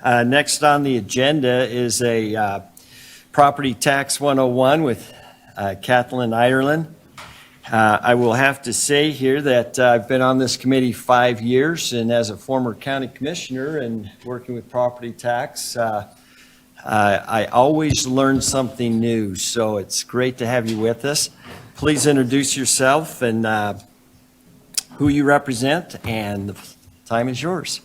Next on the agenda is a Property Tax 101 with Kathleen Ireland. I will have to say here that I've been on this committee 5 years, and as a former county commissioner and working with property tax, I always learn something new, so it's great to have you with us. Please introduce yourself and who you represent, and the time is yours.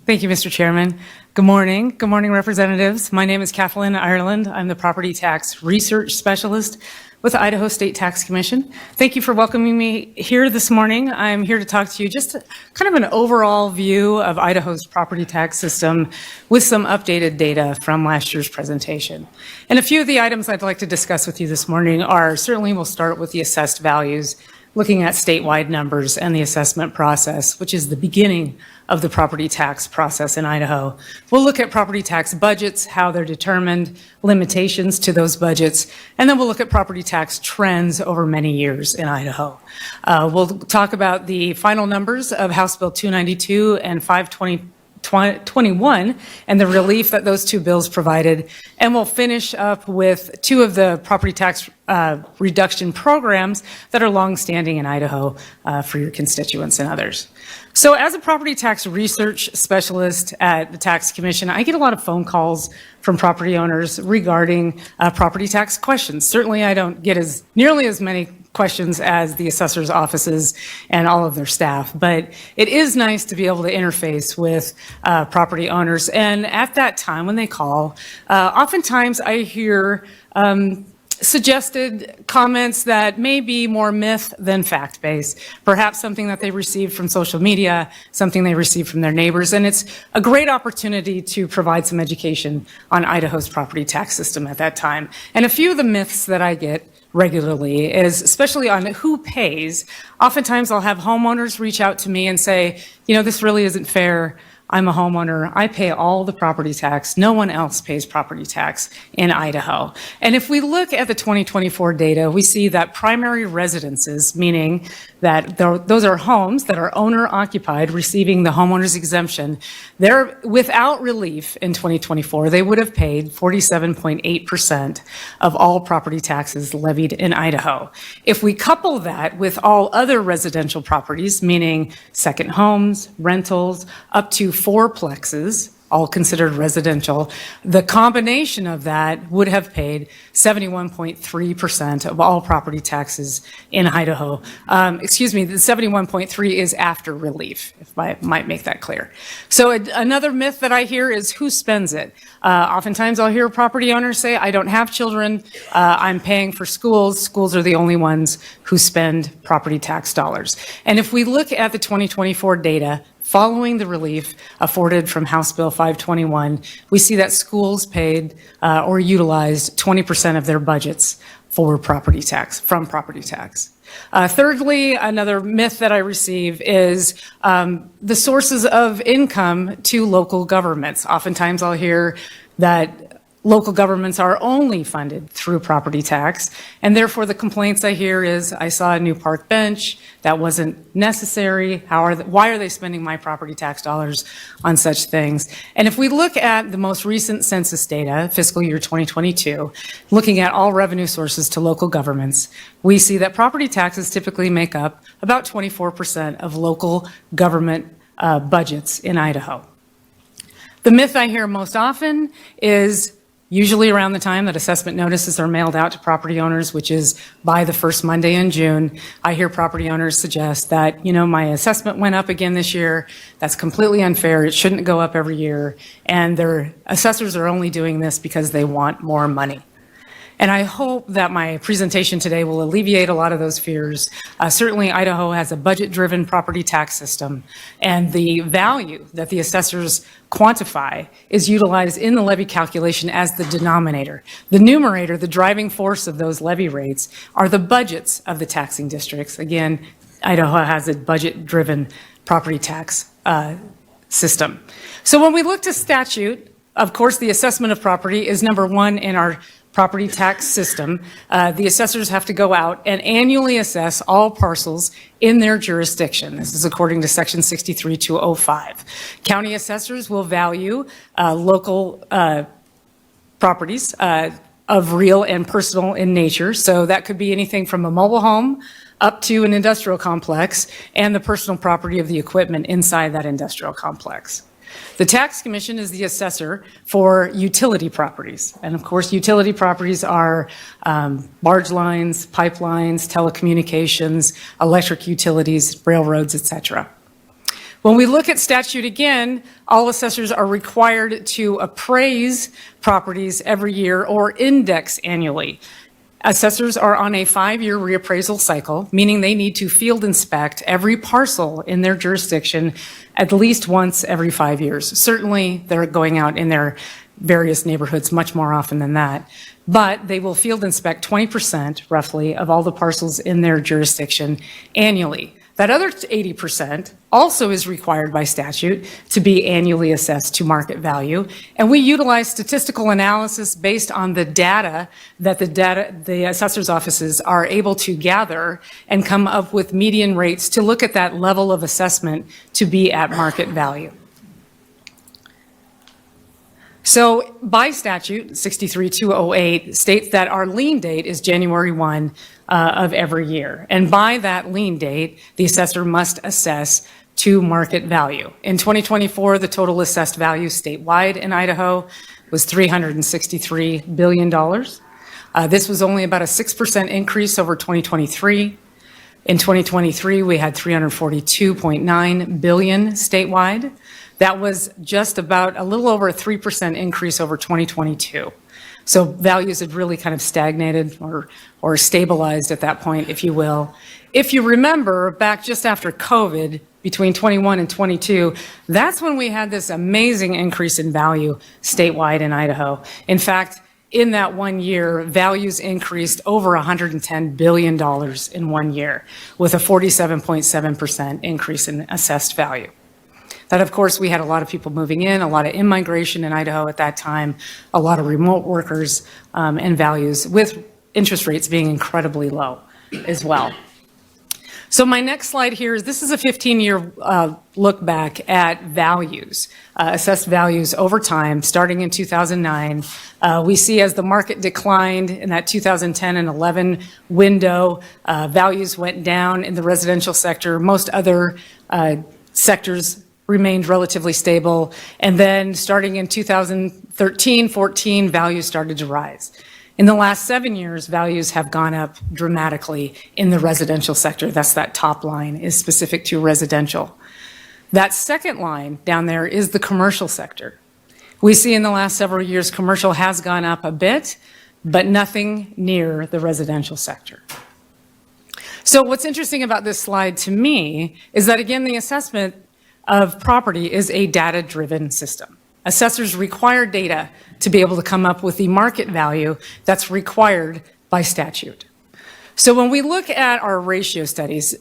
Thank you, Mr. Chairman. Good morning. Good morning, representatives. My name is Kathleen Ireland. I'm the Property Tax Research Specialist with the Idaho State Tax Commission. Thank you for welcoming me here this morning. I'm here to talk to you just kind of an overall view of Idaho's property tax system with some updated data from last year's presentation. And a few of the items I'd like to discuss with you this morning are, certainly we'll start with the assessed values, looking at statewide numbers and the assessment process, which is the beginning of the property tax process in Idaho. We'll look at property tax budgets, how they're determined, limitations to those budgets, and then we'll look at property tax trends over many years in Idaho. We'll talk about the final numbers of House Bill 292 and 521 and the relief that those two bills provided. And we'll finish up with two of the property tax reduction programs that are longstanding in Idaho for your constituents and others. So as a property tax research specialist at the Tax Commission, I get a lot of phone calls from property owners regarding property tax questions. Certainly I don't get nearly as many questions as the assessor's offices and all of their staff, but it is nice to be able to interface with property owners. And at that time when they call, oftentimes I hear suggested comments that may be more myth than fact-based, perhaps something that they received from social media, something they received from their neighbors, and it's a great opportunity to provide some education on Idaho's property tax system at that time. And a few of the myths that I get regularly is, especially on who pays, oftentimes I'll have homeowners reach out to me and say, you know, this really isn't fair. I'm a homeowner. I pay all the property tax. No one else pays property tax in Idaho. And if we look at the 2024 data, we see that primary residences, meaning that those are homes that are owner occupied, receiving the homeowner's exemption, they're without relief in 2024, they would have paid 47.8% of all property taxes levied in Idaho. If we couple that with all other residential properties, meaning second homes, rentals, up to fourplexes, all considered residential, the combination of that would have paid 71.3% of all property taxes in Idaho. Excuse me, the 71.3 is after relief, if I might make that clear. So another myth that I hear is who spends it? Oftentimes I'll hear property owners say, I don't have children, I'm paying for schools. Schools are the only ones who spend property tax dollars. And if we look at the 2024 data, following the relief afforded from House Bill 521, we see that schools paid or utilized 20% of their budgets for property tax, from property tax. Thirdly, another myth that I receive is the sources of income to local governments. Oftentimes I'll hear that local governments are only funded through property tax, and therefore the complaints I hear is, I saw a new park bench, that wasn't necessary, why are they spending my property tax dollars on such things? And if we look at the most recent census data, fiscal year 2022, looking at all revenue sources to local governments, we see that property taxes typically make up about 24% of local government budgets in Idaho. The myth I hear most often is, usually around the time that assessment notices are mailed out to property owners, which is by the first Monday in June, I hear property owners suggest that, you know, my assessment went up again this year. That's completely unfair. It shouldn't go up every year. And their assessors are only doing this because they want more money. And I hope that my presentation today will alleviate a lot of those fears. Certainly, Idaho has a budget-driven property tax system, and the value that the assessors quantify is utilized in the levy calculation as the denominator. The numerator, the driving force of those levy rates, are the budgets of the taxing districts. Again, Idaho has a budget-driven property tax system. So when we look to statute, of course, the assessment of property is number one in our property tax system, the assessors have to go out and annually assess all parcels in their jurisdiction. This is according to Section 63-205. County assessors will value local properties of real and personal in nature. So that could be anything from a mobile home up to an industrial complex and the personal property of the equipment inside that industrial complex. The Tax Commission is the assessor for utility properties. And of course, utility properties are barge lines, pipelines, telecommunications, electric utilities, railroads, etc. When we look at statute again, all assessors are required to appraise properties every year or index annually. Assessors are on a 5-year reappraisal cycle, meaning they need to field inspect every parcel in their jurisdiction at least once every 5 years. Certainly, they're going out in their various neighborhoods much more often than that, but they will field inspect 20% roughly of all the parcels in their jurisdiction annually. That other 80% also is required by statute to be annually assessed to market value. And we utilize statistical analysis based on the data that the assessor's offices are able to gather and come up with median rates to look at that level of assessment to be at market value. So by statute, 63-208 states that our lien date is January 1 of every year. And by that lien date, the assessor must assess to market value. In 2024, the total assessed value statewide in Idaho was $363 billion. This was only about a 6% increase over 2023. In 2023, we had $342.9 billion statewide. That was just about a little over a 3% increase over 2022. So values had really kind of stagnated or stabilized at that point, if you will. If you remember, back just after COVID, between 21 and 22, that's when we had this amazing increase in value statewide in Idaho. In fact, in that 1 year, values increased over $110 billion in 1 year, with a 47.7% increase in assessed value. That, of course, we had a lot of people moving in, a lot of immigration in Idaho at that time, a lot of remote workers, and values, with interest rates being incredibly low as well. So my next slide here is, this is a 15-year look back at values, assessed values over time, starting in 2009. We see as the market declined in that 2010 and 11 window, values went down in the residential sector. Most other sectors remained relatively stable. And then starting in 2013, 14, values started to rise. In the last 7 years, values have gone up dramatically in the residential sector. That's that top line is specific to residential. That second line down there is the commercial sector. We see in the last several years, commercial has gone up a bit, but nothing near the residential sector. So what's interesting about this slide to me is that, again, the assessment of property is a data-driven system. Assessors require data to be able to come up with the market value that's required by statute. So when we look at our ratio studies,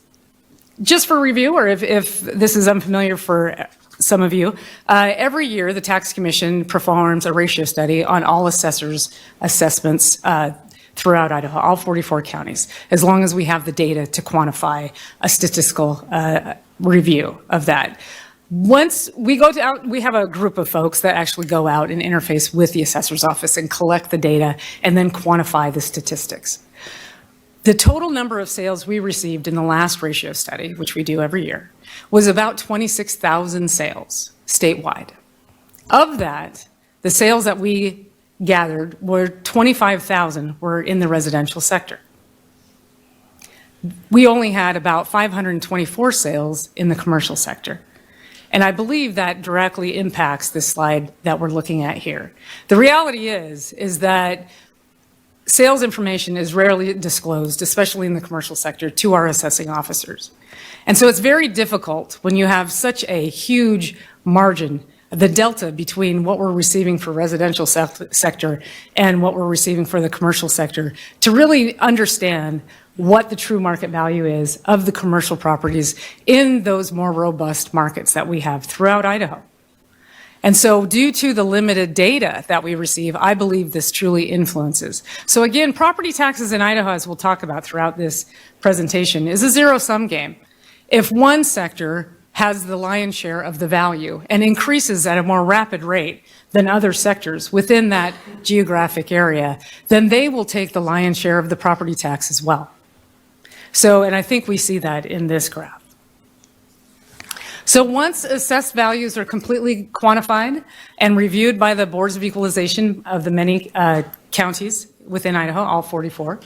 just for review, or if this is unfamiliar for some of you, every year the Tax Commission performs a ratio study on all assessors' assessments throughout Idaho, all 44 counties, as long as we have the data to quantify a statistical review of that. Once we go out, we have a group of folks that actually go out and interface with the assessor's office and collect the data and then quantify the statistics. The total number of sales we received in the last ratio study, which we do every year, was about 26,000 sales statewide. Of that, the sales that we gathered were 25,000 were in the residential sector. We only had about 524 sales in the commercial sector. And I believe that directly impacts this slide that we're looking at here. The reality is that sales information is rarely disclosed, especially in the commercial sector, to our assessing officers. And so it's very difficult when you have such a huge margin, the delta between what we're receiving for residential sector and what we're receiving for the commercial sector, to really understand what the true market value is of the commercial properties in those more robust markets that we have throughout Idaho. And so due to the limited data that we receive, I believe this truly influences. So again, property taxes in Idaho, as we'll talk about throughout this presentation, is a zero-sum game. If one sector has the lion's share of the value and increases at a more rapid rate than other sectors within that geographic area, then they will take the lion's share of the property tax as well. So, and I think we see that in this graph. So once assessed values are completely quantified and reviewed by the boards of equalization of the many counties within Idaho, all 44,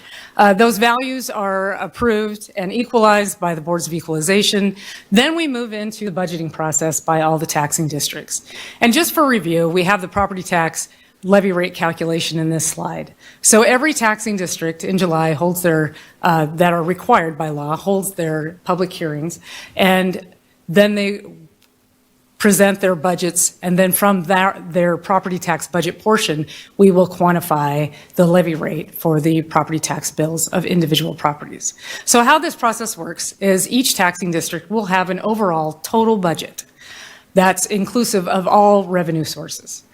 those values are approved and equalized by the boards of equalization. Then we move into the budgeting process by all the taxing districts. And just for review, we have the property tax levy rate calculation in this slide. So every taxing district in July holds their, that are required by law, holds their public hearings, and then they present their budgets, and then from their property tax budget portion, we will quantify the levy rate for the property tax bills of individual properties. So how this process works is each taxing district will have an overall total budget that's inclusive of all revenue sources.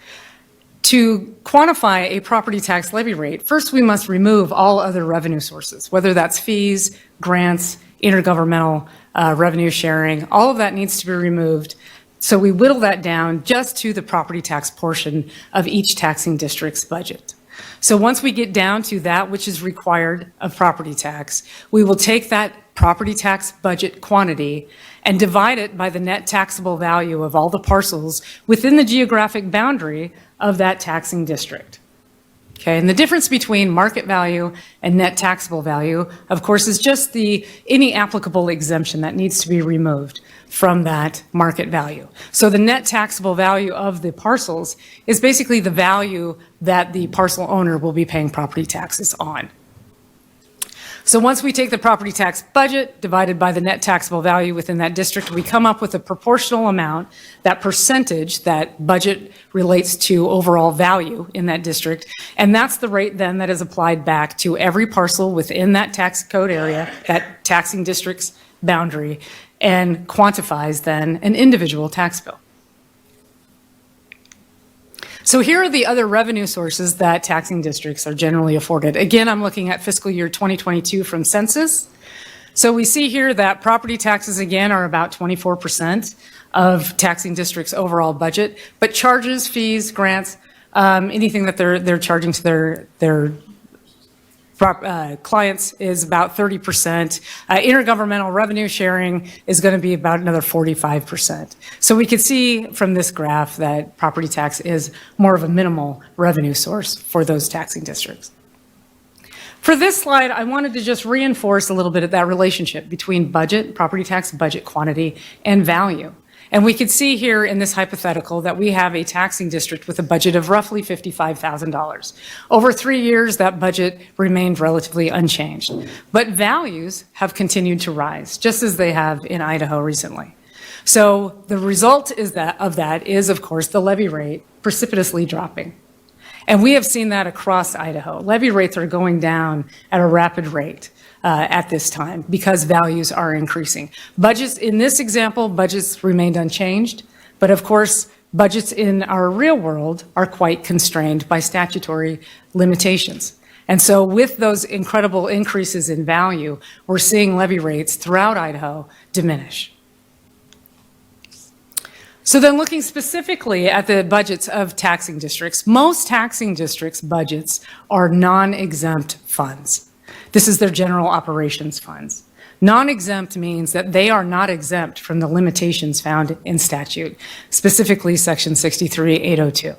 To quantify a property tax levy rate, first we must remove all other revenue sources, whether that's fees, grants, intergovernmental revenue sharing, all of that needs to be removed. So we whittle that down just to the property tax portion of each taxing district's budget. So once we get down to that which is required of property tax, we will take that property tax budget quantity and divide it by the net taxable value of all the parcels within the geographic boundary of that taxing district. Okay, and the difference between market value and net taxable value, of course, is just any applicable exemption that needs to be removed from that market value. So the net taxable value of the parcels is basically the value that the parcel owner will be paying property taxes on. So once we take the property tax budget divided by the net taxable value within that district, we come up with a proportional amount, that percentage that budget relates to overall value in that district. And that's the rate then that is applied back to every parcel within that tax code area, that taxing district's boundary, and quantifies then an individual tax bill. So here are the other revenue sources that taxing districts are generally afforded. Again, I'm looking at fiscal year 2022 from census. So we see here that property taxes, again, are about 24% of taxing districts' overall budget, but charges, fees, grants, anything that they're charging to their clients is about 30%. Intergovernmental revenue sharing is going to be about another 45%. So we can see from this graph that property tax is more of a minimal revenue source for those taxing districts. For this slide, I wanted to just reinforce a little bit of that relationship between budget, property tax budget quantity, and value. And we could see here in this hypothetical that we have a taxing district with a budget of roughly $55,000. Over 3 years, that budget remained relatively unchanged. But values have continued to rise, just as they have in Idaho recently. So the result is of that is, of course, the levy rate precipitously dropping. And we have seen that across Idaho. Levy rates are going down at a rapid rate at this time because values are increasing. Budgets, in this example, budgets remained unchanged, but of course, budgets in our real world are quite constrained by statutory limitations. And so with those incredible increases in value, we're seeing levy rates throughout Idaho diminish. So then looking specifically at the budgets of taxing districts, most taxing districts' budgets are non-exempt funds. This is their general operations funds. Non-exempt means that they are not exempt from the limitations found in statute, specifically section 63-802.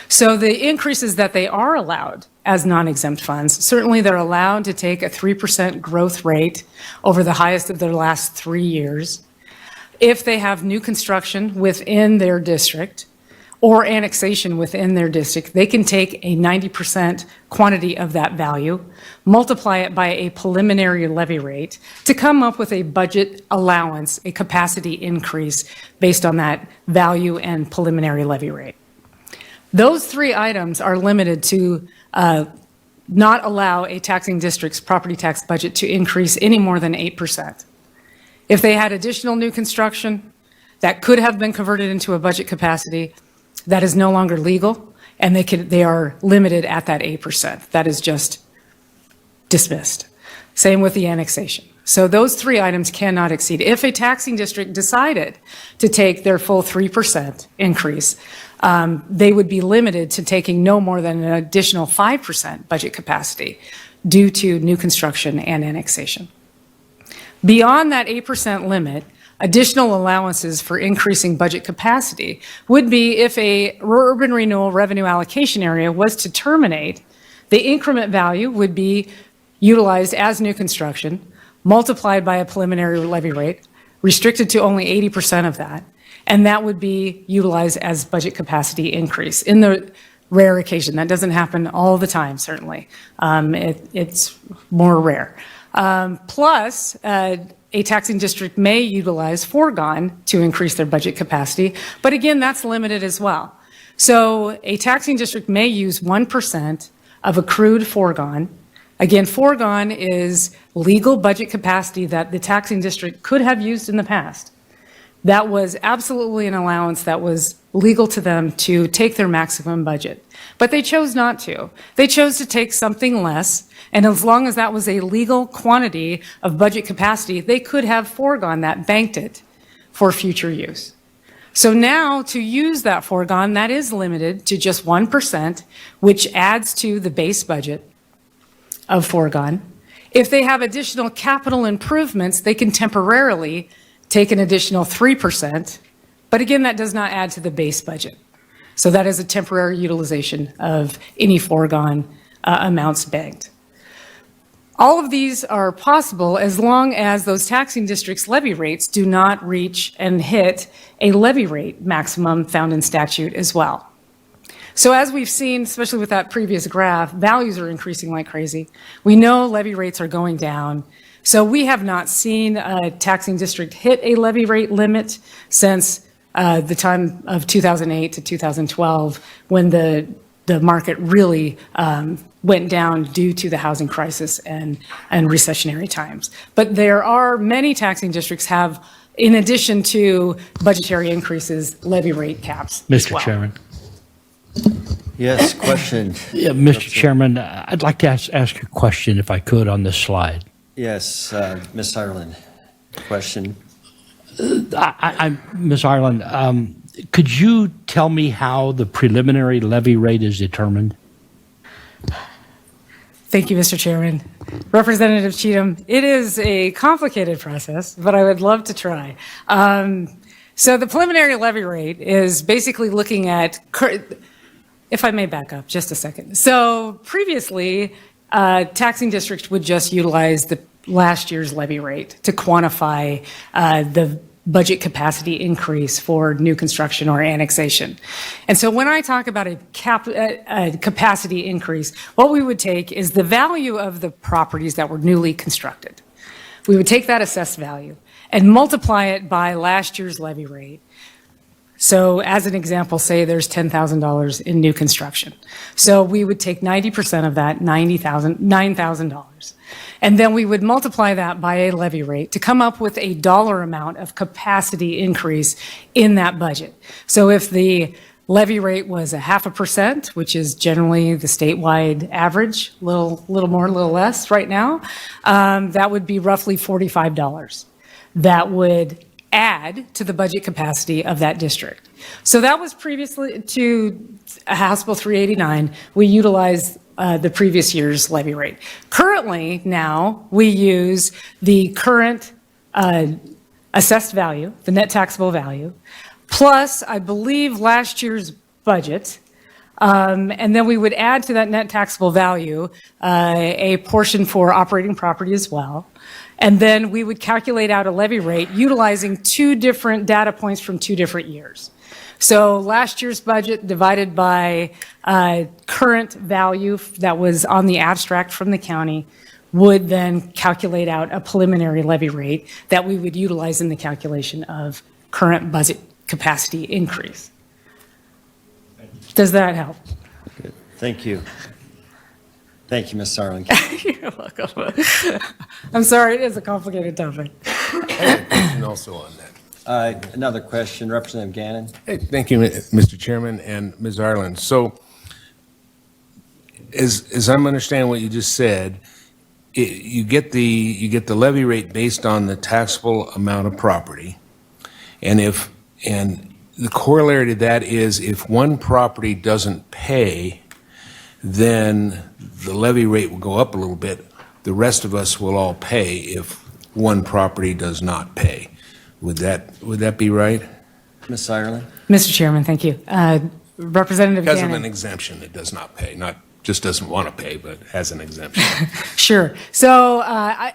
So the increases that they are allowed as non-exempt funds, certainly they're allowed to take a 3% growth rate over the highest of their last 3 years. If they have new construction within their district or annexation within their district, they can take a 90% quantity of that value, multiply it by a preliminary levy rate to come up with a budget allowance, a capacity increase based on that value and preliminary levy rate. Those three items are limited to not allow a taxing district's property tax budget to increase any more than 8%. If they had additional new construction that could have been converted into a budget capacity, That is no longer legal, and they are limited at that 8%. That is just dismissed. Same with the annexation. So those three items cannot exceed. If a taxing district decided to take their full 3% increase, they would be limited to taking no more than an additional 5% budget capacity due to new construction and annexation. Beyond that 8% limit, additional allowances for increasing budget capacity would be if a urban renewal revenue allocation area was to terminate, the increment value would be utilized as new construction, multiplied by a preliminary levy rate, restricted to only 80% of that, and that would be utilized as budget capacity increase. In the rare occasion, that doesn't happen all the time, certainly. It's more rare. Plus, a taxing district may utilize foregone to increase their budget capacity, but again, that's limited as well. So a taxing district may use 1% of accrued foregone. Again, foregone is legal budget capacity that the taxing district could have used in the past. That was absolutely an allowance that was legal to them to take their maximum budget. But they chose not to. They chose to take something less, and as long as that was a legal quantity of budget capacity, they could have foregone that, banked it for future use. So now to use that foregone, that is limited to just 1%, which adds to the base budget of foregone. If they have additional capital improvements, they can temporarily take an additional 3%, but again, that does not add to the base budget. So that is a temporary utilization of any foregone amounts banked. All of these are possible as long as those taxing districts' levy rates do not reach and hit a levy rate maximum found in statute as well. So as we've seen, especially with that previous graph, values are increasing like crazy. We know levy rates are going down. So we have not seen a taxing district hit a levy rate limit since the time of 2008 to 2012, when the market really went down due to the housing crisis and recessionary times. But there are many taxing districts have, in addition to budgetary increases, levy rate caps as well. Mr. Chairman. Yes, question. Yeah, Mr. Chairman, I'd like to ask a question, if I could, on this slide. Yes, Ms. Ireland, question. Ms. Ireland, could you tell me how the preliminary levy rate is determined? Thank you, Mr. Chairman. Representative Cheatham, it is a complicated process, but I would love to try. So the preliminary levy rate is basically looking at, if I may back up just a second. So previously, taxing districts would just utilize the last year's levy rate to quantify the budget capacity increase for new construction or annexation. And so when I talk about a capacity increase, what we would take is the value of the properties that were newly constructed. We would take that assessed value and multiply it by last year's levy rate. So as an example, say there's $10,000 in new construction. So we would take 90% of that, $9,000. And then we would multiply that by a levy rate to come up with a dollar amount of capacity increase in that budget. So if the levy rate was 0.5%, which is generally the statewide average, little more, a little less right now, that would be roughly $45. That would add to the budget capacity of that district. So that was previously to House Bill 389. We utilized the previous year's levy rate. Currently, now, we use the current assessed value, the net taxable value, plus, I believe, last year's budget, and then we would add to that net taxable value a portion for operating property as well. And then we would calculate out a levy rate utilizing two different data points from two different years. So last year's budget divided by current value that was on the abstract from the county would then calculate out a preliminary levy rate that we would utilize in the calculation of current budget capacity increase. Does that help? Good. Thank you. Thank you, Ms. Sarling. You're welcome. I'm sorry, it is a complicated topic. And also on that. Another question, Representative Gannon. Hey, thank you, Mr. Chairman and Ms. Ireland. So, as I'm understanding what you just said, you get the levy rate based on the taxable amount of property, and the corollary to that is if one property doesn't pay, then the levy rate will go up a little bit. The rest of us will all pay if one property does not pay. Would that be right? Ms. Ireland? Mr. Chairman, thank you. Representative Because of Gannon. an exemption, it does not pay, not just doesn't want to pay, but has an exemption. Sure. So,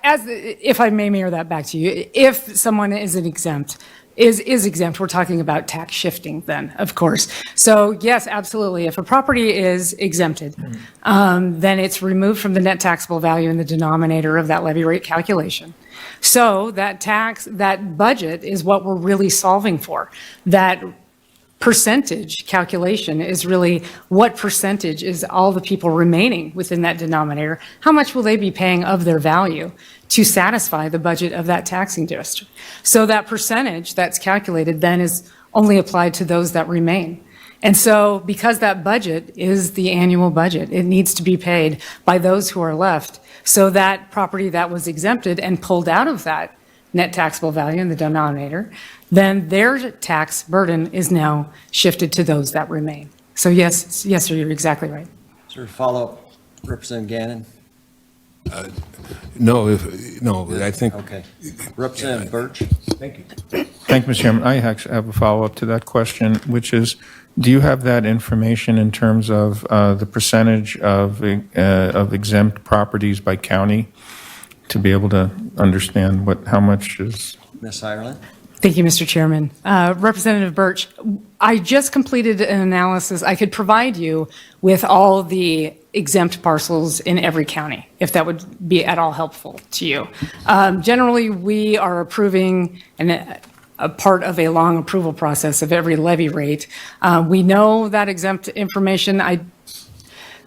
if I may mirror that back to you, if someone is exempt, we're talking about tax shifting then, of course. So, yes, absolutely. If a property is exempted, then it's removed from the net taxable value in the denominator of that levy rate calculation. So that budget is what we're really solving for. That percentage calculation is really what percentage is all the people remaining within that denominator. How much will they be paying of their value to satisfy the budget of that taxing district? So that percentage that's calculated then is only applied to those that remain. And so because that budget is the annual budget, it needs to be paid by those who are left. So that property that was exempted and pulled out of that net taxable value in the denominator, then their tax burden is now shifted to those that remain. So yes, sir, you're exactly right. Is there a follow-up, Representative Gannon? No, but I think. Okay. Representative Birch? Thank you. Thank you, Mr. Chairman. I actually have a follow-up to that question, which is, do you have that information in terms of the percentage of exempt properties by county to be able to understand how much is? Ms. Ireland? Thank you, Mr. Chairman. Representative Birch, I just completed an analysis. I could provide you with all the exempt parcels in every county, if that would be at all helpful to you. Generally, we are approving a part of a long approval process of every levy rate. We know that exempt information.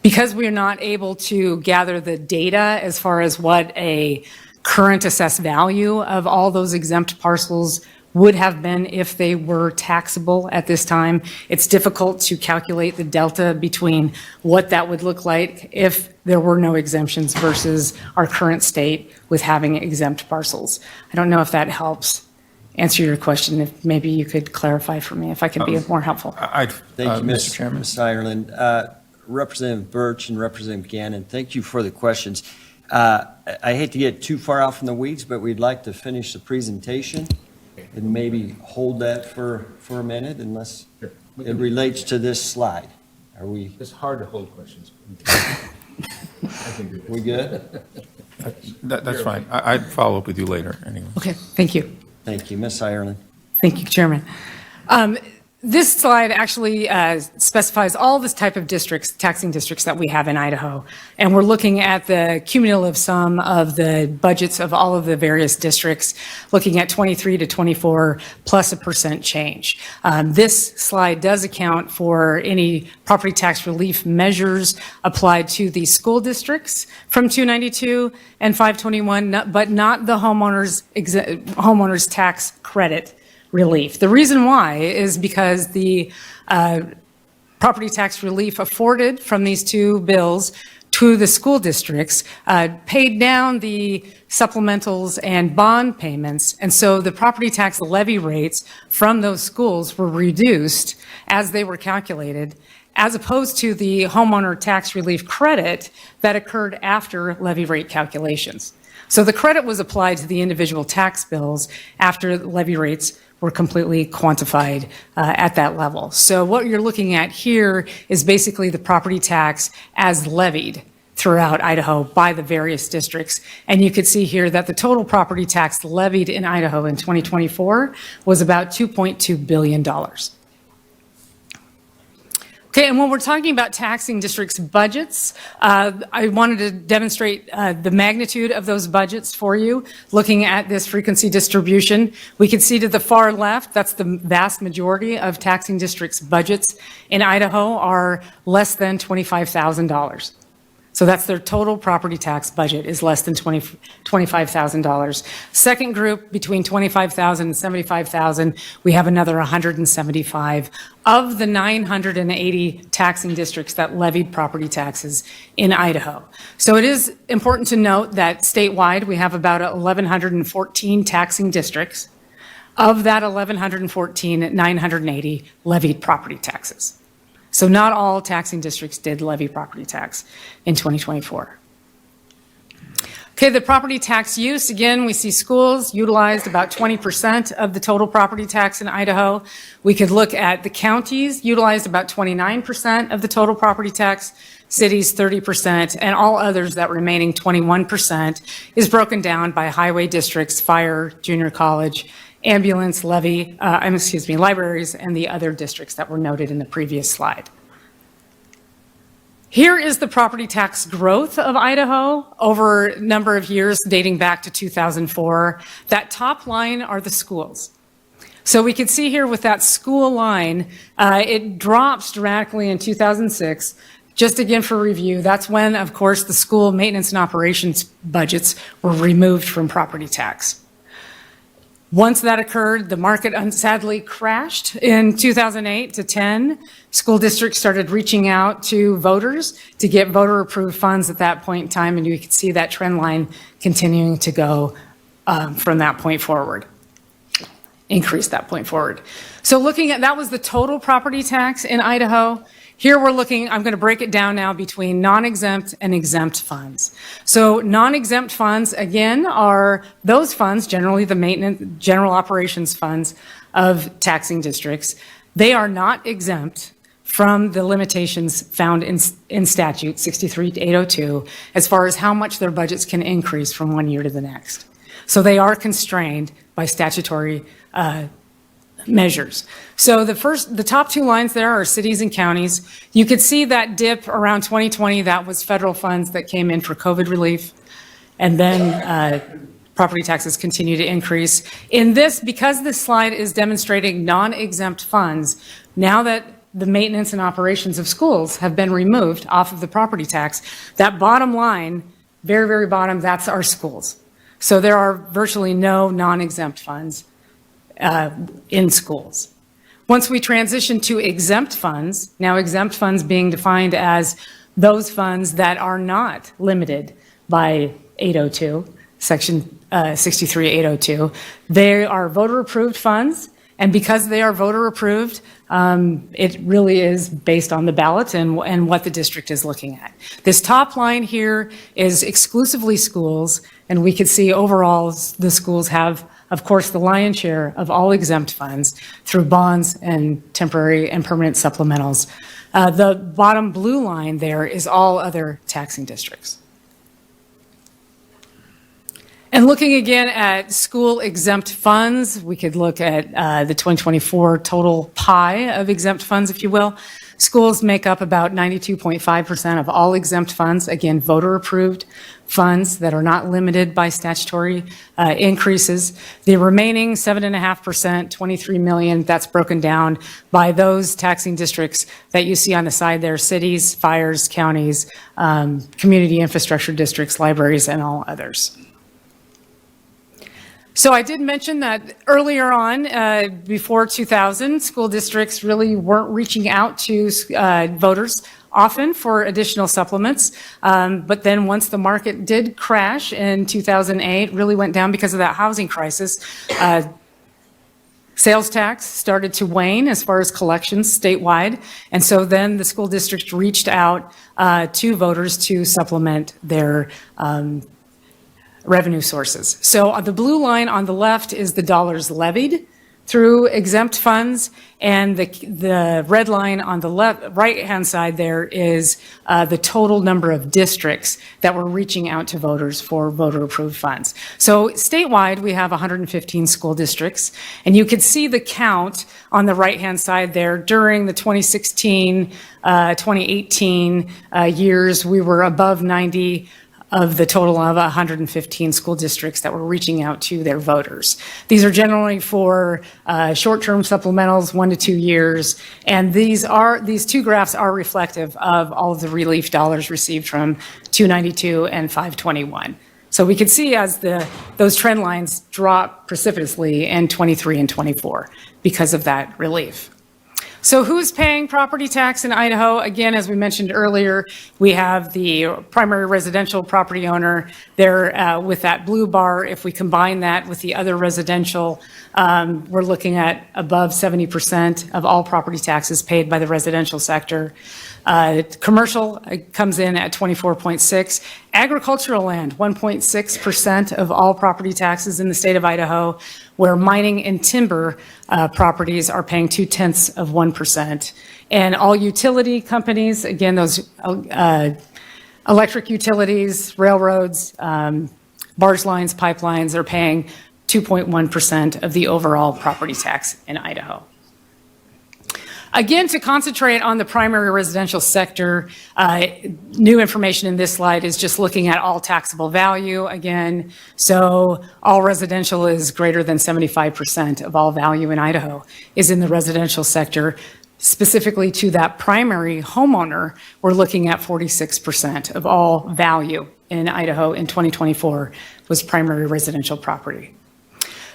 Because we are not able to gather the data as far as what a current assessed value of all those exempt parcels would have been if they were taxable at this time, it's difficult to calculate the delta between what that would look like if there were no exemptions versus our current state with having exempt parcels. I don't know if that helps answer your question. If maybe you could clarify for me if I could be more helpful. Thank you, Mr. Chairman. Ms. Ireland. Representative Birch and Representative Gannon, thank you for the questions. I hate to get too far out from the weeds, but we'd like to finish the presentation and maybe hold that for a minute unless it relates to this slide. Are we? It's hard to hold questions. We good? That's fine. I'd follow up with you later anyway. Okay, thank you. Thank you, Ms. Ireland. Thank you, Chairman. This slide actually specifies all this type of districts, taxing districts that we have in Idaho. And we're looking at the cumulative sum of the budgets of all of the various districts, looking at 23 to 24 plus a percent change. This slide does account for any property tax relief measures applied to the school districts from 292 and 521, but not the homeowners tax credit relief. The reason why is because the property tax relief afforded from these two bills to the school districts paid down the supplementals and bond payments, and so the property tax levy rates from those schools were reduced as they were calculated, as opposed to the homeowner tax relief credit that occurred after levy rate calculations. So the credit was applied to the individual tax bills after levy rates were completely quantified at that level. So what you're looking at here is basically the property tax as levied throughout Idaho by the various districts. And you could see here that the total property tax levied in Idaho in 2024 was about $2.2 billion. Okay, and when we're talking about taxing districts' budgets, I wanted to demonstrate the magnitude of those budgets for you. Looking at this frequency distribution, we can see to the far left, that's the vast majority of taxing districts' budgets in Idaho are less than $25,000. So that's their total property tax budget is less than $25,000. Second group, between $25,000 and $75,000, we have another 175 of the 980 taxing districts that levied property taxes in Idaho. So it is important to note that statewide, we have about 1,114 taxing districts. Of that 1,114, 980 levied property taxes. So not all taxing districts did levy property tax in 2024. Okay, the property tax use, again, we see schools utilized about 20% of the total property tax in Idaho. We could look at the counties utilized about 29% of the total property tax, cities 30%, and all others, that remaining 21%, is broken down by highway districts, fire, junior college, ambulance, libraries, and the other districts that were noted in the previous slide. Here is the property tax growth of Idaho over a number of years dating back to 2004. That top line are the schools. So we can see here with that school line, it drops dramatically in 2006. Just again for review, that's when, of course, the school maintenance and operations budgets were removed from property tax. Once that occurred, the market sadly crashed in 2008 to 10. School districts started reaching out to voters to get voter-approved funds at that point in time, and you can see that trend line continuing to go from that point forward, increase that point forward. So looking at, that was the total property tax in Idaho. Here we're looking, I'm going to break it down now between non-exempt and exempt funds. So non-exempt funds, again, are those funds, generally the maintenance, general operations funds of taxing districts. They are not exempt from the limitations found in statute 63802 as far as how much their budgets can increase from one year to the next. So they are constrained by statutory measures. So the top two lines there are cities and counties. You could see that dip around 2020, that was federal funds that came in for COVID relief. And then property taxes continue to increase. In this, because this slide is demonstrating non-exempt funds, now that the maintenance and operations of schools have been removed off of the property tax, that bottom line, very, very bottom, that's our schools. So there are virtually no non-exempt funds in schools. Once we transition to exempt funds, now exempt funds being defined as those funds that are not limited by 802, section 63802, they are voter-approved funds, and because they are voter-approved, it really is based on the ballot and what the district is looking at. This top line here is exclusively schools, and we could see overall the schools have, of course, the lion's share of all exempt funds through bonds and temporary and permanent supplementals. The bottom blue line there is all other taxing districts. And looking again at school exempt funds, we could look at the 2024 total pie of exempt funds, if you will. Schools make up about 92.5% of all exempt funds, again, voter-approved funds that are not limited by statutory increases. The remaining 7.5%, 23 million, that's broken down by those taxing districts that you see on the side there, cities, fires, counties, community infrastructure districts, libraries, and all others. So I did mention that earlier on, before 2000, school districts really weren't reaching out to voters often for additional supplements. But then once the market did crash in 2008, really went down because of that housing crisis, sales tax started to wane as far as collections statewide. And so then the school district reached out to voters to supplement their revenue sources. So the blue line on the left is the dollars levied through exempt funds, and the red line on the right-hand side there is the total number of districts that were reaching out to voters for voter-approved funds. So statewide, we have 115 school districts, and you could see the count on the right-hand side there. During the 2016, 2018 years, we were above 90 of the total of 115 school districts that were reaching out to their voters. These are generally for short-term supplementals, 1 to 2 years, and these two graphs are reflective of all of the relief dollars received from 292 and 521. So we can see as those trend lines drop precipitously in 23 and 24 because of that relief. So who's paying property tax in Idaho? Again, as we mentioned earlier, we have the primary residential property owner there with that blue bar. If we combine that with the other residential, we're looking at above 70% of all property taxes paid by the residential sector. Commercial comes in at 24.6. Agricultural land, 1.6% of all property taxes in the state of Idaho, where mining and timber properties are paying 0.2%. And all utility companies, again, those electric utilities, railroads, barge lines, pipelines are paying 2.1% of the overall property tax in Idaho. Again, to concentrate on the primary residential sector, new information in this slide is just looking at all taxable value again. So all residential is greater than 75% of all value in Idaho is in the residential sector. Specifically to that primary homeowner, we're looking at 46% of all value in Idaho in 2024 was primary residential property.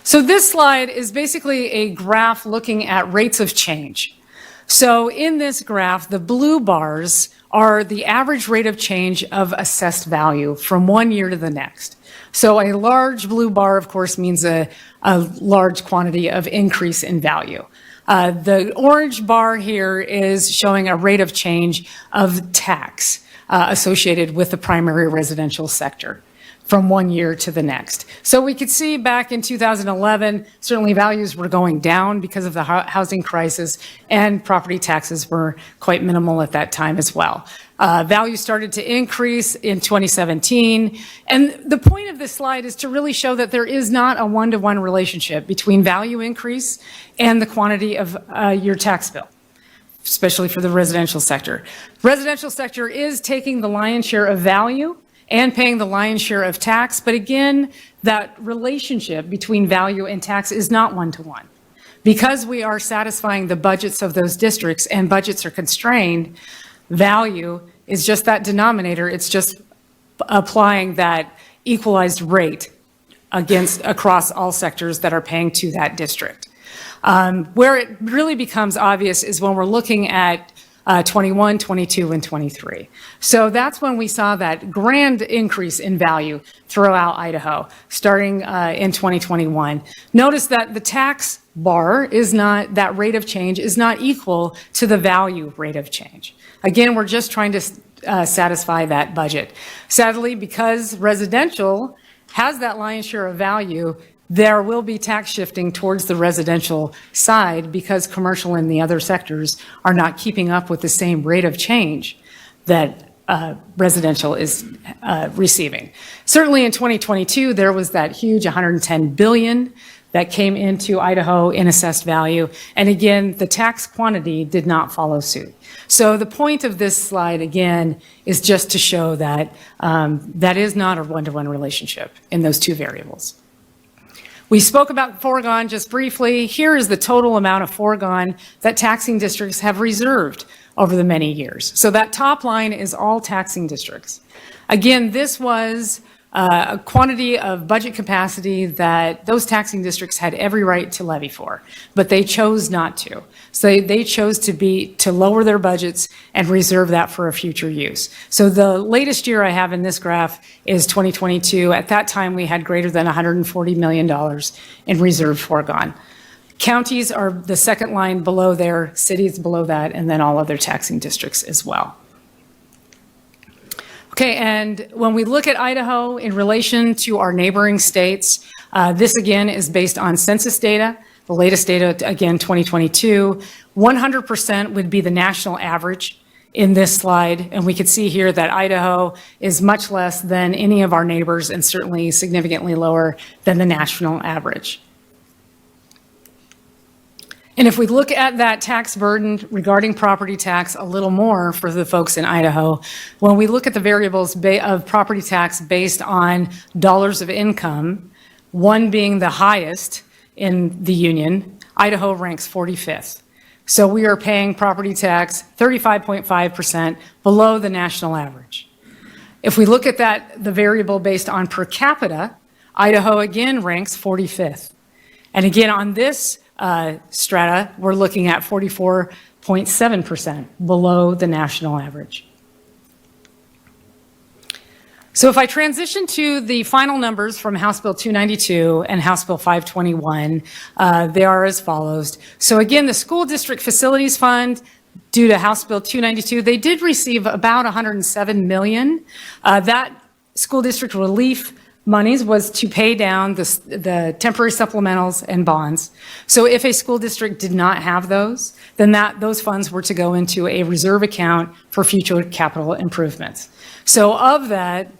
So this slide is basically a graph looking at rates of change. So in this graph, the blue bars are the average rate of change of assessed value from one year to the next. So a large blue bar, of course, means a large quantity of increase in value. The orange bar here is showing a rate of change of tax associated with the primary residential sector from one year to the next. So we could see back in 2011, certainly values were going down because of the housing crisis, and property taxes were quite minimal at that time as well. Values started to increase in 2017, and the point of this slide is to really show that there is not a one-to-one relationship between value increase and the quantity of your tax bill, especially for the residential sector. Residential sector is taking the lion's share of value and paying the lion's share of tax. But again, that relationship between value and tax is not one-to-one. Because we are satisfying the budgets of those districts and budgets are constrained, value is just that denominator. It's just applying that equalized rate across all sectors that are paying to that district. Where it really becomes obvious is when we're looking at 21, 22, and 23. So that's when we saw that grand increase in value throughout Idaho, starting in 2021. Notice that the tax bar is not, that rate of change is not equal to the value rate of change. Again, we're just trying to satisfy that budget. Sadly, because residential has that lion's share of value, there will be tax shifting towards the residential side because commercial and the other sectors are not keeping up with the same rate of change that residential is receiving. Certainly in 2022, there was that huge $110 billion that came into Idaho in assessed value. And again, the tax quantity did not follow suit. So the point of this slide, again, is just to show that that is not a one-to-one relationship in those two variables. We spoke about foregone just briefly. Here is the total amount of foregone that taxing districts have reserved over the many years. So that top line is all taxing districts. Again, this was a quantity of budget capacity that those taxing districts had every right to levy for, but they chose not to. So they chose to lower their budgets and reserve that for a future use. So the latest year I have in this graph is 2022. At that time, we had greater than $140 million in reserved foregone. Counties are the second line below there, cities below that, and then all other taxing districts as well. Okay, and when we look at Idaho in relation to our neighboring states, this again is based on census data. The latest data, again, 2022, 100% would be the national average in this slide. And we could see here that Idaho is much less than any of our neighbors and certainly significantly lower than the national average. And if we look at that tax burden regarding property tax a little more for the folks in Idaho, when we look at the variables of property tax based on dollars of income, one being the highest in the union, Idaho ranks 45th. So we are paying property tax 35.5% below the national average. If we look at that, the variable based on per capita, Idaho again ranks 45th. And again, on this strata, we're looking at 44.7% below the national average. So if I transition to the final numbers from House Bill 292 and House Bill 521, they are as follows. So again, the School District Facilities Fund, due to House Bill 292, they did receive about $107 million. That school district relief monies was to pay down the temporary supplementals and bonds. So if a school district did not have those, then those funds were to go into a reserve account for future capital improvements. So of that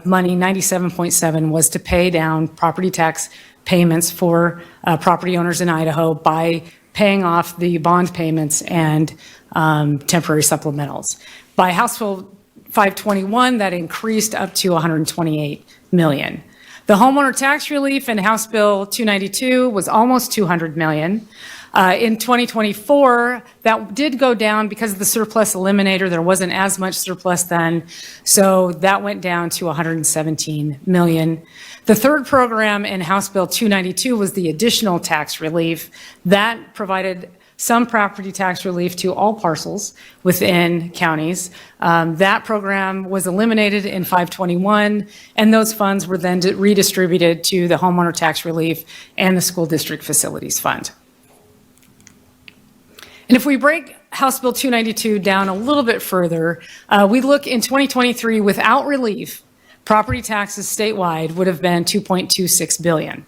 money, 97.7 was to pay down property tax payments for property owners in Idaho by paying off the bond payments and temporary supplementals. By House Bill 521, that increased up to 128 million. The homeowner tax relief in House Bill 292 was almost 200 million. In 2024, that did go down because of the surplus eliminator. There wasn't as much surplus then, so that went down to 117 million. The third program in House Bill 292 was the additional tax relief. That provided some property tax relief to all parcels within counties. That program was eliminated in 521, and those funds were then redistributed to the homeowner tax relief and the school district facilities fund. And if we break House Bill 292 down a little bit further, we look in 2023 without relief, property taxes statewide would have been $2.26 billion.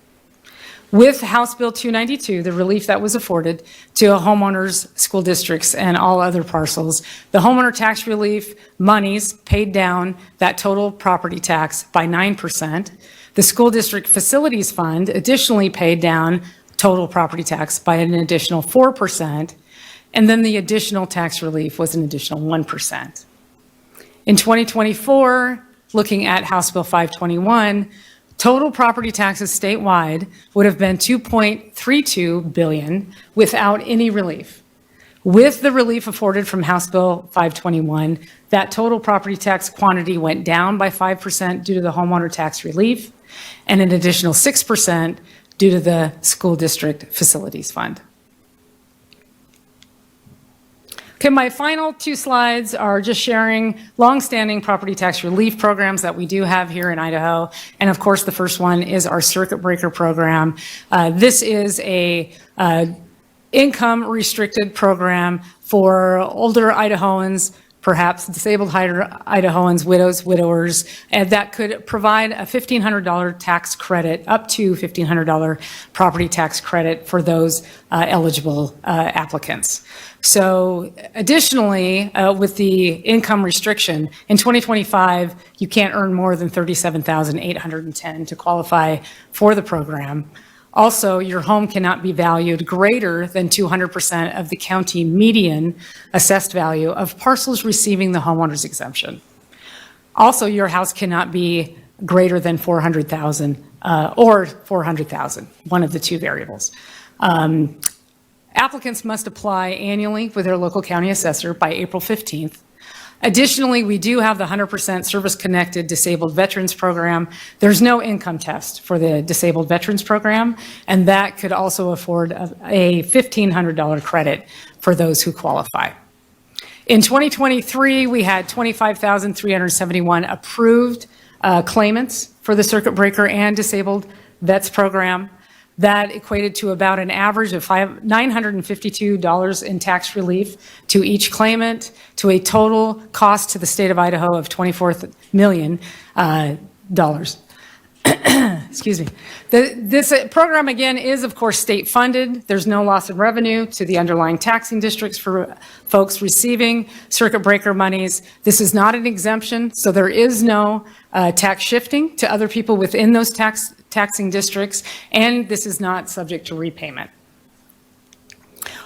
With House Bill 292, the relief that was afforded to homeowners, school districts, and all other parcels, the homeowner tax relief monies paid down that total property tax by 9%. The school district facilities fund additionally paid down total property tax by an additional 4%. And then the additional tax relief was an additional 1%. In 2024, looking at House Bill 521, total property taxes statewide would have been $2.32 billion without any relief. With the relief afforded from House Bill 521, that total property tax quantity went down by 5% due to the homeowner tax relief, and an additional 6% due to the school district facilities fund. Okay, my final two slides are just sharing longstanding property tax relief programs that we do have here in Idaho. And of course, the first one is our circuit breaker program. This is a income restricted program for older Idahoans, perhaps disabled Idahoans, widows, widowers, and that could provide a $1,500 tax credit, up to $1,500 property tax credit for those eligible applicants. So additionally, with the income restriction, in 2025, you can't earn more than $37,810 to qualify for the program. Also, your home cannot be valued greater than 200% of the county median assessed value of parcels receiving the homeowner's exemption. Also, your house cannot be greater than 400,000 or 400,000, one of the two variables. Applicants must apply annually with their local county assessor by April 15th. Additionally, we do have the 100% service-connected disabled veterans program. There's no income test for the disabled veterans program, and that could also afford a $1,500 credit for those who qualify. In 2023, we had 25,371 approved claimants for the circuit breaker and disabled vets program. That equated to about an average of $952 in tax relief to each claimant, to a total cost to the state of Idaho of $24 million. Excuse me. This program, again, is, of course, state funded. There's no loss of revenue to the underlying taxing districts for folks receiving circuit breaker monies. This is not an exemption, so there is no tax shifting to other people within those taxing districts, and this is not subject to repayment.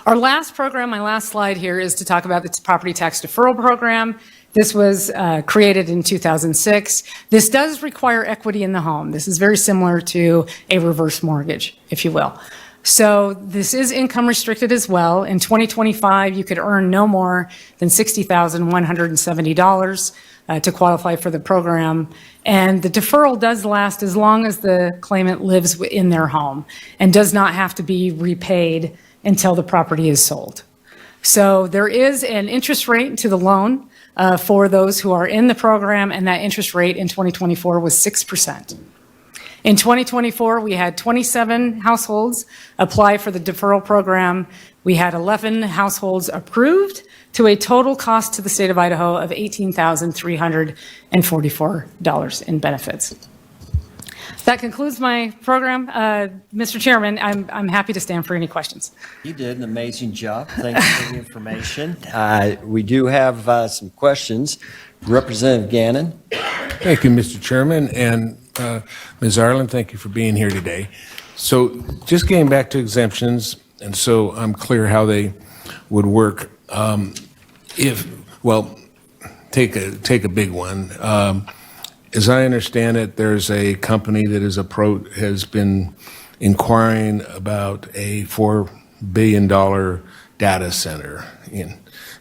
Our last program, my last slide here, is to talk about the property tax deferral program. This was created in 2006. This does require equity in the home. This is very similar to a reverse mortgage, if you will. So this is income restricted as well. In 2025, you could earn no more than $60,170 to qualify for the program. And the deferral does last as long as the claimant lives in their home and does not have to be repaid until the property is sold. So there is an interest rate to the loan for those who are in the program, and that interest rate in 2024 was 6%. In 2024, we had 27 households apply for the deferral program. We had 11 households approved to a total cost to the state of Idaho of $18,344 in benefits. That concludes my program. Mr. Chairman, I'm happy to stand for any questions. You did an amazing job. Thank you for the information. We do have some questions. Representative Gannon. Thank you, Mr. Chairman, and Ms. Ireland, thank you for being here today. So just getting back to exemptions, and so I'm clear how they would work. Take a big one. As I understand it, there's a company that has been inquiring about a $4 billion data center.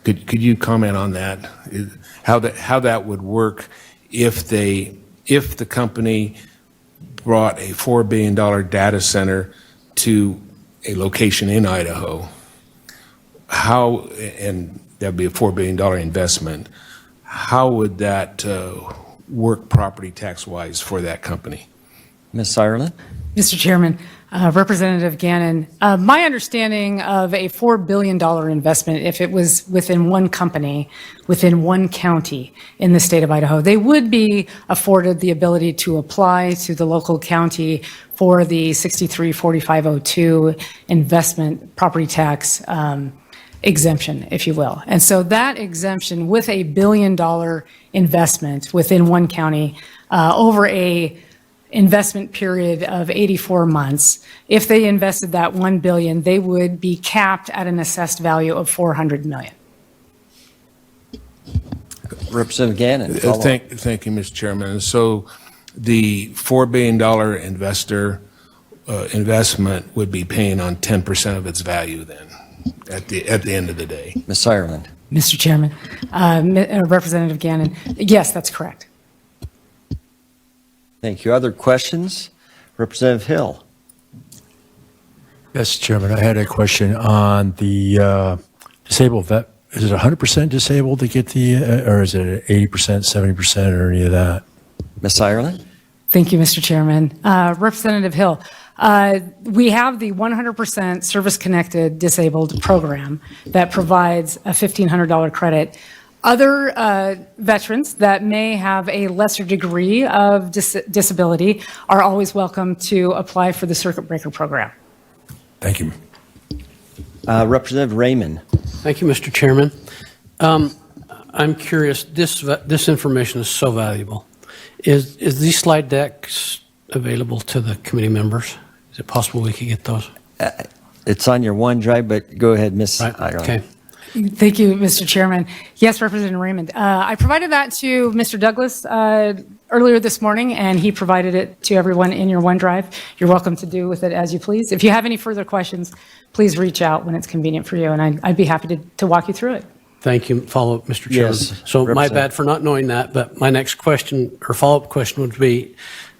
Could you comment on that? How that would work if the company brought a $4 billion data center to a location in Idaho? And that'd be a $4 billion investment. How would that work property tax-wise for that company? Ms. Ireland? Mr. Chairman, Representative Gannon, my understanding of a $4 billion investment, if it was within one company, within one county in the state of Idaho, they would be afforded the ability to apply to the local county for the 634502 investment property tax exemption, if you will. And so that exemption with a $1 billion investment within one county over a investment period of 84 months, if they invested that $1 billion, they would be capped at an assessed value of $400 million. Representative Gannon. Thank you, Mr. Chairman. So the $4 billion investment would be paying on 10% of its value then at the end of the day. Ms. Ireland. Mr. Chairman, Representative Gannon, yes, that's correct. Thank you. Other questions? Representative Hill. Yes, Chairman, I had a question on the disabled vet. Is it 100% disabled to get the, or is it 80%, 70%, or any of that? Ms. Ireland. Thank you, Mr. Chairman. Representative Hill, we have the 100% service-connected disabled program that provides a $1,500 credit. Other veterans that may have a lesser degree of disability are always welcome to apply for the circuit breaker program. Thank you. Representative Raymond. Thank you, Mr. Chairman. I'm curious, this information is so valuable. Is these slide decks available to the committee members? Is it possible we could get those? It's on your OneDrive, but go ahead, Ms. Ireland. Okay. Thank you, Mr. Chairman. Yes, Representative Raymond. I provided that to Mr. Douglas earlier this morning, and he provided it to everyone in your OneDrive. You're welcome to do with it as you please. If you have any further questions, please reach out when it's convenient for you, and I'd be happy to walk you through it. Thank you. Follow-up, Mr. Chairman. Yes, So my bad for not knowing that, but my next question or follow-up question would be,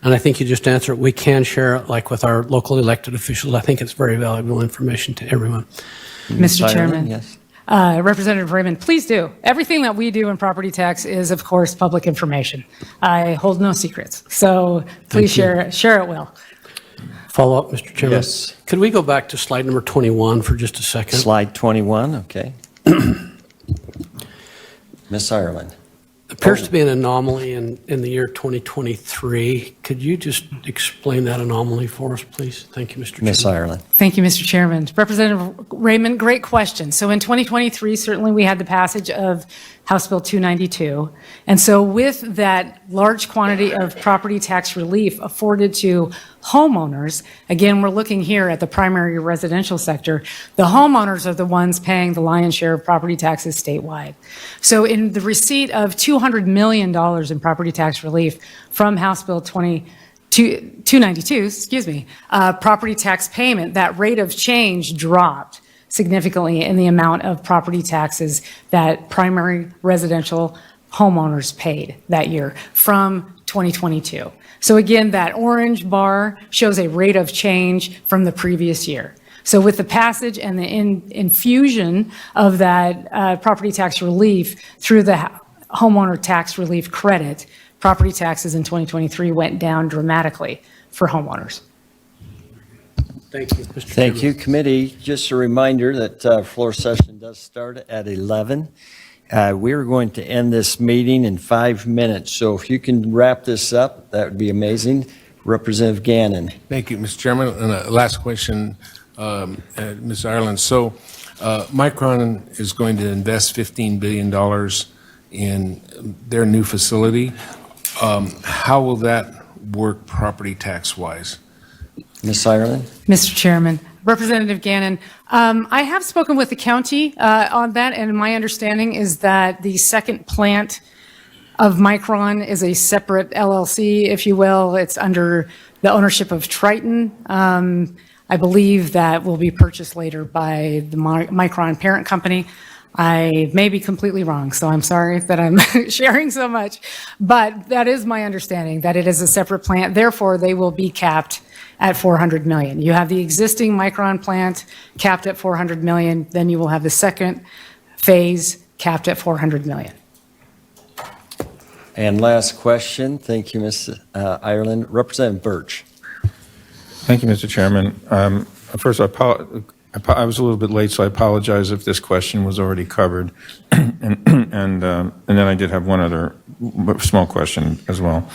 and I think you just answered it, we can share it like with our local elected officials. I think it's very valuable information to everyone. Mr. Ireland, Chairman. yes. Representative Raymond, please do. Everything that we do in property tax is, of course, public information. I hold no secrets. So please share it well. Follow-up, Mr. Chairman. Yes. Could we go back to slide number 21 for just a second? Slide 21, okay. Ms. Ireland. Appears to be an anomaly in the year 2023. Could you just explain that anomaly for us, please? Thank you, Mr. Chairman. Ms. Ireland. Thank you, Mr. Chairman. Representative Raymond, great question. So in 2023, certainly we had the passage of House Bill 292. And so with that large quantity of property tax relief afforded to homeowners, again, we're looking here at the primary residential sector, the homeowners are the ones paying the lion's share of property taxes statewide. So in the receipt of $200 million in property tax relief from House Bill 292, property tax payment, that rate of change dropped significantly in the amount of property taxes that primary residential homeowners paid that year from 2022. So again, that orange bar shows a rate of change from the previous year. So with the passage and the infusion of that property tax relief through the homeowner tax relief credit, property taxes in 2023 went down dramatically for homeowners. Thank you, Mr. Chairman. Thank you, committee. Just a reminder that floor session does start at 11. We're going to end this meeting in 5 minutes, so if you can wrap this up, that would be amazing. Representative Gannon. Thank you, Mr. Chairman. And last question, Ms. Ireland. So Micron is going to invest $15 billion in their new facility. How will that work property tax-wise? Ms. Ireland? Mr. Chairman, Representative Gannon, I have spoken with the county on that, and my understanding is that the second plant of Micron is a separate LLC, if you will. It's under the ownership of Triton. I believe that will be purchased later by the Micron parent company. I may be completely wrong, so I'm sorry that I'm sharing so much, but that is my understanding, that it is a separate plant. Therefore, they will be capped at $400 million. You have the existing Micron plant capped at $400 million, then you will have the second phase capped at $400 million. And last question. Thank you, Ms. Ireland. Representative Birch. Thank you, Mr. Chairman. First, I was a little bit late, so I apologize if this question was already covered. and then I did have one other small question as well.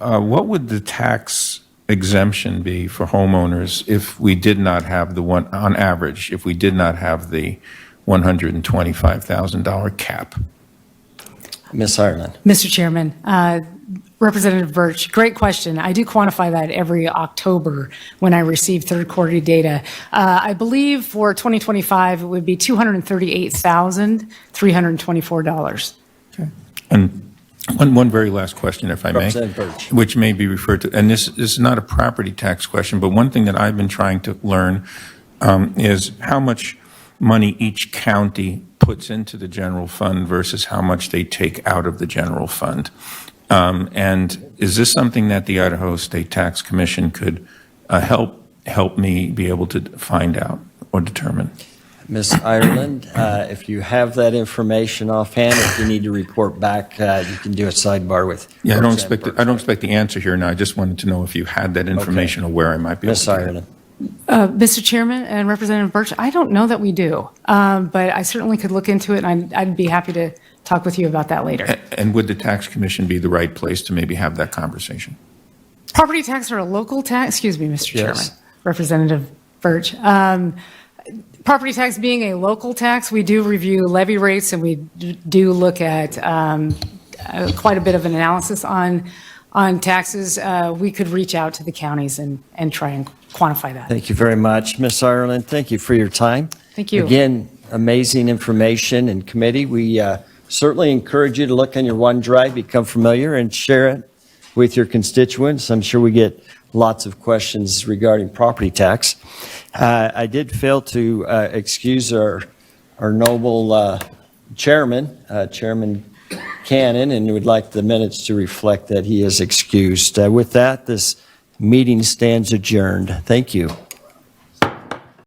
What would the tax exemption be for homeowners if we did not have on average, if we did not have the $125,000 cap? Ms. Ireland. Mr. Chairman, Representative Birch, great question. I do quantify that every October when I receive third-quarter data. I believe for 2025, it would be $238,324. Okay. And one very last question, if I may, Representative Birch. which may be referred to, and this is not a property tax question, but one thing that I've been trying to learn is how much money each county puts into the general fund versus how much they take out of the general fund. And is this something that the Idaho State Tax Commission could help me be able to find out or determine? Ms. Ireland, if you have that information offhand, if you need to report back, you can do a sidebar with. Yeah, I don't expect the answer here now. I just wanted to know if you had that information or where I might be able Ms. to get it. Ireland. Mr. Chairman and Representative Birch, I don't know that we do, but I certainly could look into it, and I'd be happy to talk with you about that later. And would the tax commission be the right place to maybe have that conversation? Property tax or a local tax? Excuse me, Mr. Yes. Chairman, Representative Birch. Property tax being a local tax, we do review levy rates, and we do look at quite a bit of an analysis on taxes. We could reach out to the counties and try and quantify that. Thank you very much, Ms. Ireland. Thank you for your time. Thank you. Again, amazing information in committee. We certainly encourage you to look on your OneDrive, become familiar, and share it with your constituents. I'm sure we get lots of questions regarding property tax. I did fail to excuse our noble chairman, Chairman Cannon, and would like the minutes to reflect that he is excused. With that, this meeting stands adjourned. Thank you.